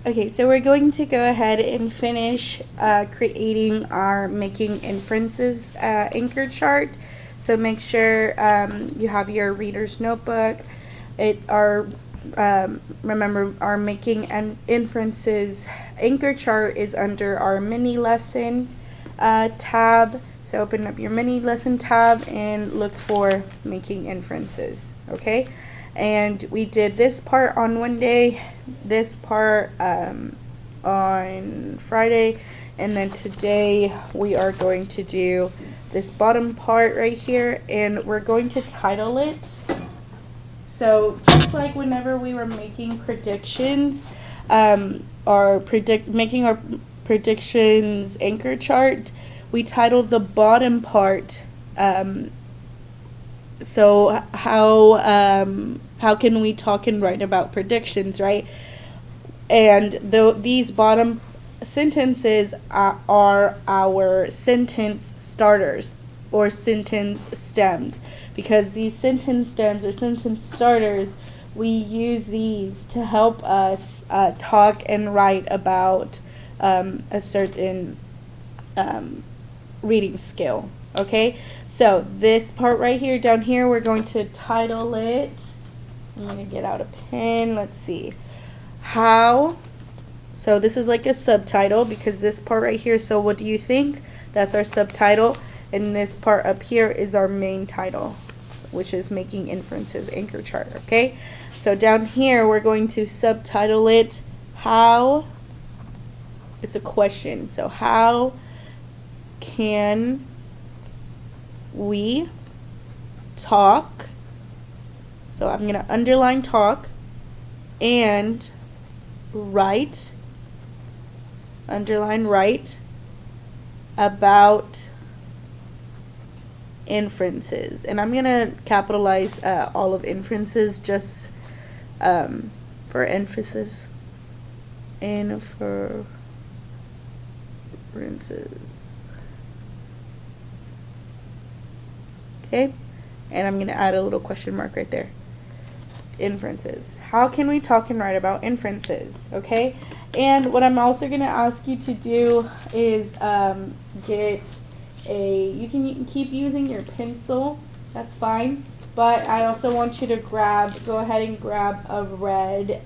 Okay, so we're going to go ahead and finish creating our making inferences anchor chart. So make sure you have your reader's notebook. Remember, our making inferences anchor chart is under our mini lesson tab. So open up your mini lesson tab and look for making inferences. Okay. And we did this part on one day, this part on Friday, and then today we are going to do this bottom part right here, and we're going to title it. So just like whenever we were making predictions, making our predictions anchor chart, we titled the bottom part. So how can we talk and write about predictions, right? And these bottom sentences are our sentence starters or sentence stems, because these sentence stems or sentence starters, we use these to help us talk and write about a certain reading skill. Okay, so this part right here, down here, we're going to title it. I'm going to get out a pen. Let's see. How. So this is like a subtitle, because this part right here, so what do you think? That's our subtitle. And this part up here is our main title, which is making inferences anchor chart. Okay, so down here, we're going to subtitle it how. It's a question. So how can we talk? So I'm going to underline talk and write, underline write about inferences. And I'm going to capitalize all of inferences just for emphasis. Inferences. Okay, and I'm going to add a little question mark right there. Inferences. How can we talk and write about inferences? Okay, and what I'm also going to ask you to do is you can keep using your pencil, that's fine, but I also want you to go ahead and grab a red,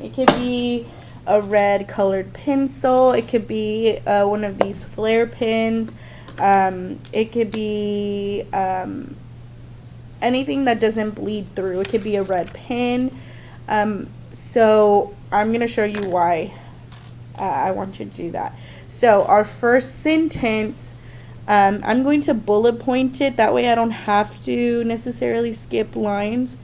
it could be a red colored pencil, it could be one of these flare pens, it could be anything that doesn't bleed through. It could be a red pen. So I'm going to show you why I want you to do that. So our first sentence, I'm going to bullet point it. That way I don't have to necessarily skip lines.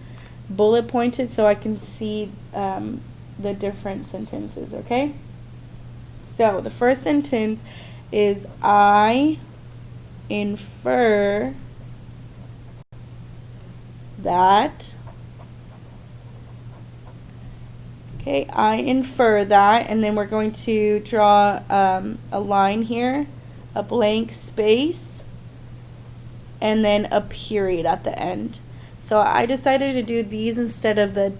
Bullet point it so I can see the different sentences, okay? So the first sentence is I infer that. Okay, I infer that, and then we're going to draw a line here, a blank space, and then a period at the end. So I decided to do these instead of the ...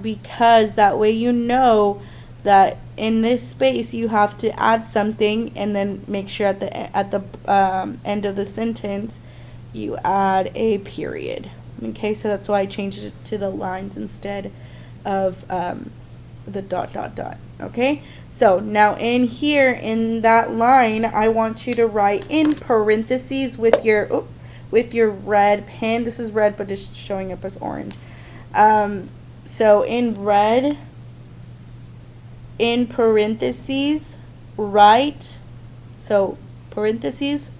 because that way you know that in this space you have to add something, and then make sure at the end of the sentence you add a period. Okay, so that's why I changed it to the lines instead of the ... Okay, so now in here in that line, I want you to write in parentheses with your red pen. This is red, but it's showing up as orange. So in red, in parentheses, write. So parentheses,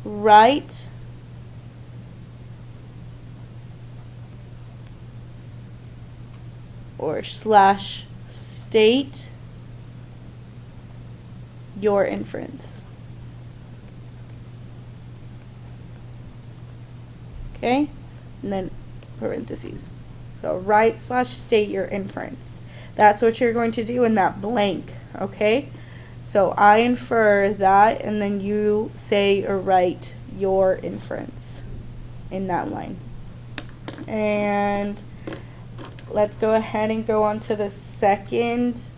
write or slash state your inference. Okay, and then parentheses. So write slash state your inference. That's what you're going to do in that blank. Okay, so I infer that, and then you say or write your inference in that line. And let's go ahead and go on to the second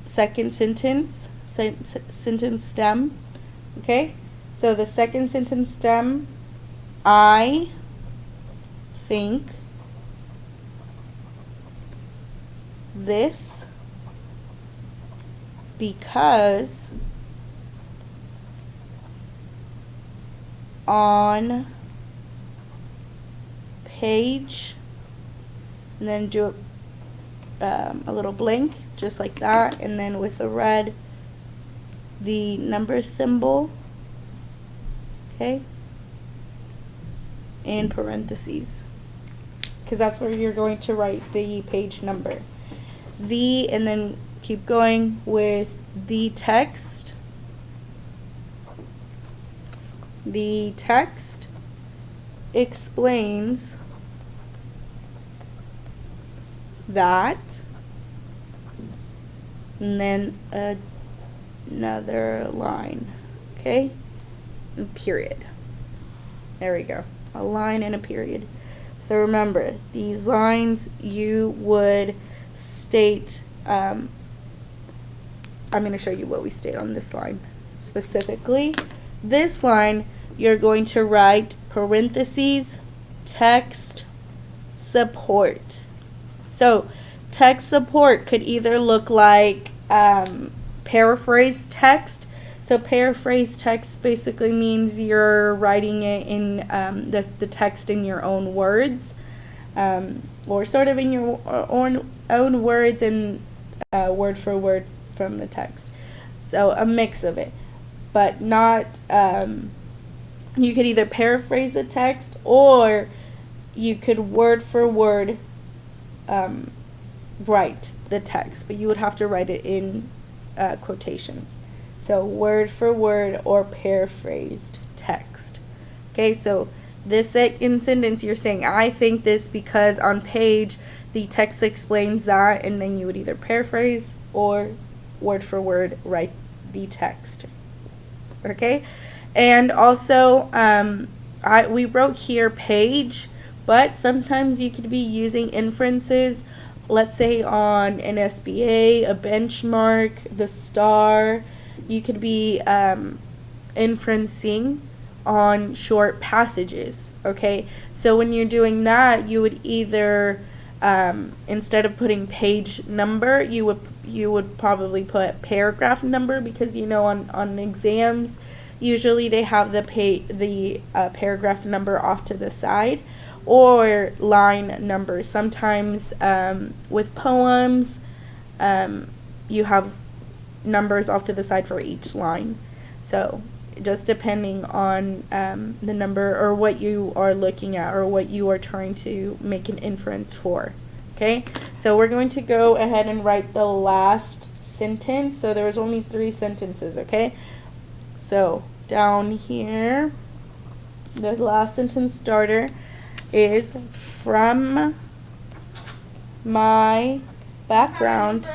second sentence, sentence stem. Okay, so the second sentence stem, I think this because on page, and then do a little blank just like that, and then with the red the number symbol, okay, in parentheses, because that's where you're going to write the page number. And then keep going with the text. The text explains that, and then another line, okay, and period. There we go, a line and a period. So remember, these lines you would state, I'm going to show you what we state on this line specifically. This line, you're going to write parentheses, text support. So text support could either look like paraphrase text. So paraphrase text basically means you're writing it in the text in your own words, or sort of in your own words and word for word from the text. So a mix of it, but not, you could either paraphrase the text or you could word for word write the text, but you would have to write it in quotations. So word for word or paraphrased text. Okay, so this second sentence, you're saying, I think this because on page the text explains that, and then you would either paraphrase or word for word write the text. Okay, and also we wrote here page, but sometimes you could be using inferences, let's say on an SBA, a benchmark, the STAR. You could be inferencing on short passages. Okay, so when you're doing that, you would either instead of putting page number, you would probably put paragraph number, because you know on exams usually they have the paragraph number off to the side, or line numbers. Sometimes with poems you have numbers off to the side for each line. So just depending on the number or what you are looking at or what you are trying to make an inference for. Okay, so we're going to go ahead and write the last sentence. So there was only 3 sentences. Okay, so down here the last sentence starter is, from my background